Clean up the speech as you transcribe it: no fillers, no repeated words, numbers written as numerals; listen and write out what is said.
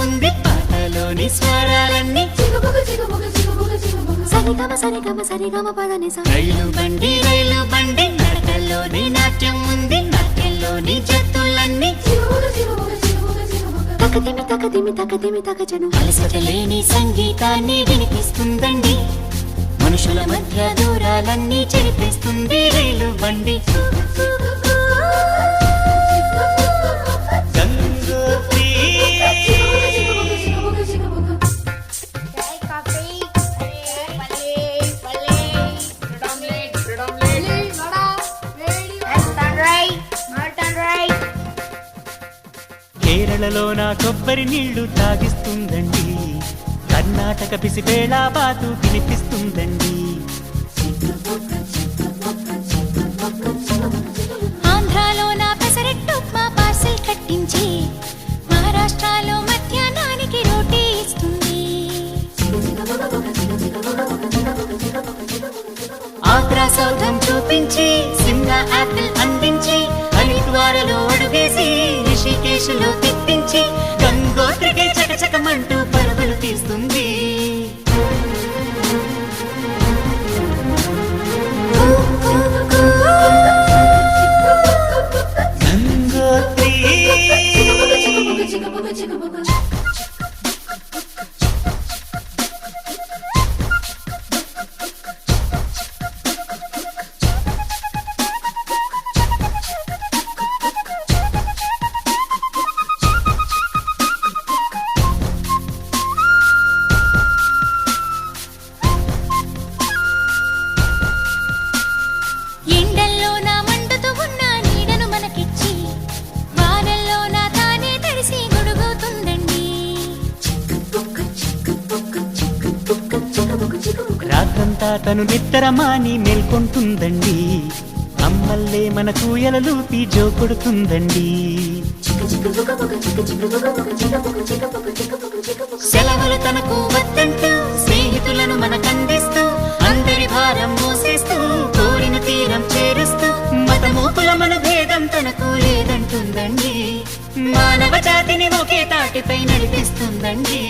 ఉంది పాటలోని స్వరాలన్నీ సరిగమ సరిగమ సరిగమ పదని రైలు బండి నడకల్లోని నాట్యం ఉంది నాట్యంలోని జత్తులన్నీ తకదిమి తకజను అలసట లేని సంగీతాన్ని వినిపిస్తుందండి మనుషుల మధ్య దూరాలన్నీ చెరిపేస్తుంది రైలు బండి కేరళలో నా కొబ్బరి నీళ్లు తాగిస్తుందండి కర్ణాటక పిసిపేళ బాతు తినిపిస్తుందండి ఆంధ్రాలో నా పెసరెట్టు ఉప్మా పార్సిల్ కట్టించి మహారాష్ట్రలో మధ్యాహ్నానికి రోటీ ఇస్తుంది ఆగ్రా సౌధం చూపించి సిమ్లా యాపిల్ అందించి హరిద్వారలో అడుగేసి రిషికేశ్లో తిప్పించి గంగోత్రికి చకచకమంటూ పరుగులు తీస్తుంది గంగోత్రి ఎండల్లో నా మండుతూ ఉన్న నీడను మనకిచ్చి వానల్లో నా తానే తడిసి గొడుగుతుందండి రాత్రంతా తను నిద్రమాని మేల్కొంటుందండి అమ్మల్లే మన కూయలలూపి జో కొడుతుందండి సెలవులు తనకు వద్దంటూ స్నేహితులను మనకందిస్తూ అందరి భారం మోసేస్తూ కోరిన తీరం చేరుస్తూ మతమూపుల మన భేదం తనకు లేదంటుందండి మానవ జాతిని ఒకే తాటిపై నడిపిస్తుందండి